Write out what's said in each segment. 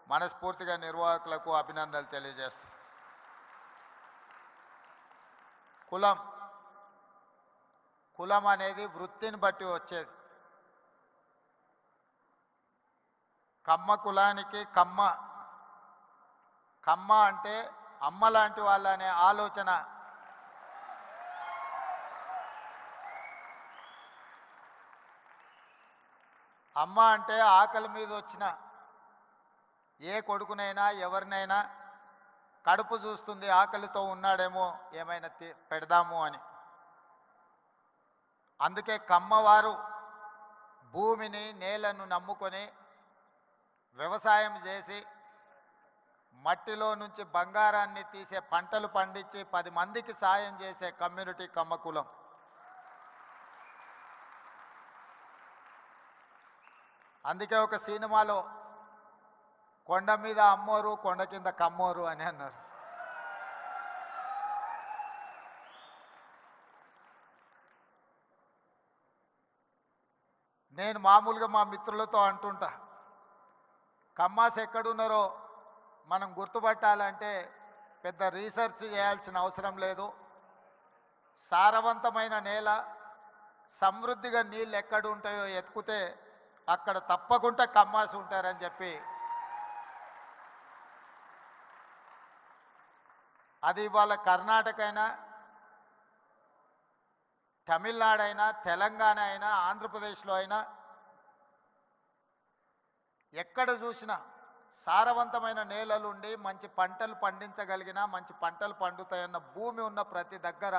మనస్ఫూర్తిగా నిర్వాహకులకు అభినందనలు తెలియజేస్తాను. కులం అనేది వృత్తిని బట్టి వచ్చేది. కమ్మ కులానికి కమ్మ అంటే అమ్మ లాంటి వాళ్ళనే ఆలోచన అమ్మ అంటే ఆకలి మీద వచ్చిన ఏ కొడుకునైనా ఎవరినైనా కడుపు చూస్తుంది, ఆకలితో ఉన్నాడేమో ఏమైనా పెడదాము అని. అందుకే కమ్మవారు భూమిని నేలను నమ్ముకొని వ్యవసాయం చేసి మట్టిలో నుంచి బంగారాన్ని తీసే పంటలు పండించి 10 మందికి సాయం చేసే కమ్యూనిటీ కమ్మ కులం. అందుకే ఒక సినిమాలో కొండ మీద అమ్మోరు కొండ కింద కమ్మోరు అని అన్నారు. నేను మామూలుగా మా మిత్రులతో అంటుంటా, కమ్మాస్ ఎక్కడున్నారో మనం గుర్తుపట్టాలంటే పెద్ద రీసెర్చ్ చేయాల్సిన అవసరం లేదు. సారవంతమైన నేల, సమృద్ధిగా నీళ్ళు ఎక్కడ ఉంటాయో ఎత్తుకుతే అక్కడ తప్పకుండా కమ్మాస్ ఉంటారని చెప్పి, అది ఇవాళ కర్ణాటక అయినా, తమిళనాడు అయినా, తెలంగాణ అయినా, ఆంధ్రప్రదేశ్లో అయినా ఎక్కడ చూసినా సారవంతమైన నేలలుండి మంచి పంటలు పండించగలిగిన, మంచి పంటలు పండుతాయన్న భూమి ఉన్న ప్రతి దగ్గర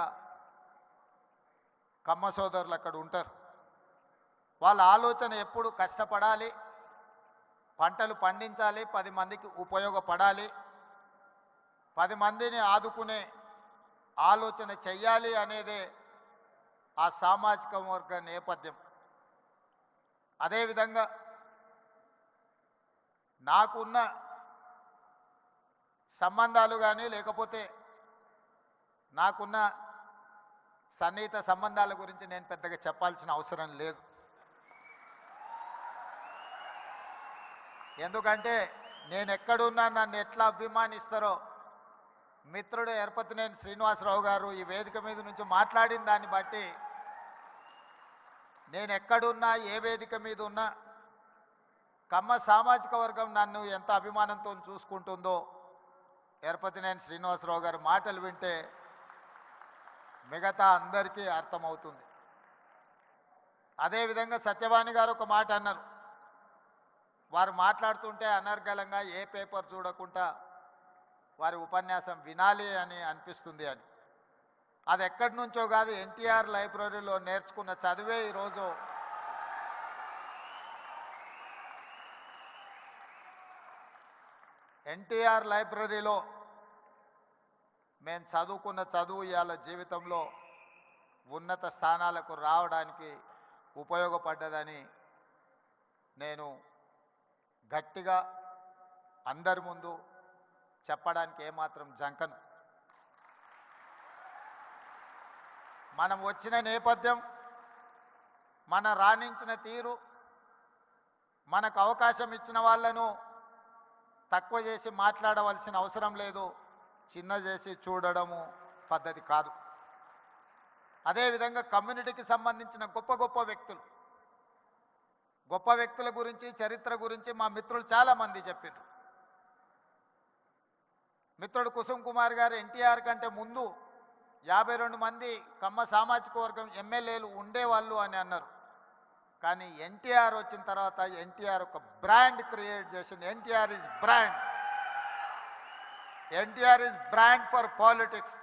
కమ్మ సోదరులు అక్కడ ఉంటారు. వాళ్ళ ఆలోచన ఎప్పుడు కష్టపడాలి, పంటలు పండించాలి, 10 మందికి ఉపయోగపడాలి, 10 మందిని ఆదుకునే ఆలోచన చెయ్యాలి అనేదే ఆ సామాజిక వర్గ నేపథ్యం. అదేవిధంగా నాకున్న సంబంధాలు కానీ లేకపోతే నాకున్న సన్నిహిత సంబంధాల గురించి నేను పెద్దగా చెప్పాల్సిన అవసరం లేదు. ఎందుకంటే నేను ఎక్కడున్నా నన్ను ఎట్లా అభిమానిస్తారో మిత్రుడు ఎరపతినేని శ్రీనివాసరావు గారు ఈ వేదిక మీద నుంచి మాట్లాడిన దాన్ని బట్టి నేను ఎక్కడున్నా, ఏ వేదిక మీద ఉన్నా కమ్మ సామాజిక వర్గం నన్ను ఎంత అభిమానంతో చూసుకుంటుందో ఎరపతినేని శ్రీనివాసరావు గారి మాటలు వింటే మిగతా అందరికీ అర్థమవుతుంది. అదేవిధంగా సత్యవాణి గారు ఒక మాట అన్నారు. వారు మాట్లాడుతుంటే అనర్గళంగా ఏ పేపర్ చూడకుండా వారి ఉపన్యాసం వినాలి అని అనిపిస్తుంది అని. అది ఎక్కడి నుంచో కాదు, ఎన్టీఆర్ లైబ్రరీలో నేర్చుకున్న చదివే ఈరోజు ఎన్టీఆర్ లైబ్రరీలో మేము చదువుకున్న చదువు ఇవాళ జీవితంలో ఉన్నత స్థానాలకు రావడానికి ఉపయోగపడ్డదని నేను గట్టిగా అందరి ముందు చెప్పడానికి ఏమాత్రం జంకను. మనం వచ్చిన నేపథ్యం, మన రాణించిన తీరు, మనకు అవకాశం ఇచ్చిన వాళ్ళను తక్కువ చేసి మాట్లాడవలసిన అవసరం లేదు, చిన్న చేసి చూడడము పద్ధతి కాదు. అదేవిధంగా కమ్యూనిటీకి సంబంధించిన గొప్ప వ్యక్తుల గురించి, చరిత్ర గురించి మా మిత్రులు చాలామంది చెప్పారు. మిత్రుడు కుసుమ్ కుమార్ గారు ఎన్టీఆర్ కంటే ముందు 52 మంది కమ్మ సామాజిక వర్గం ఎమ్మెల్యేలు ఉండేవాళ్ళు అని అన్నారు. కానీ ఎన్టీఆర్ వచ్చిన తర్వాత ఎన్టీఆర్ ఒక బ్రాండ్ క్రియేట్ చేసింది. NTR is brand for politics.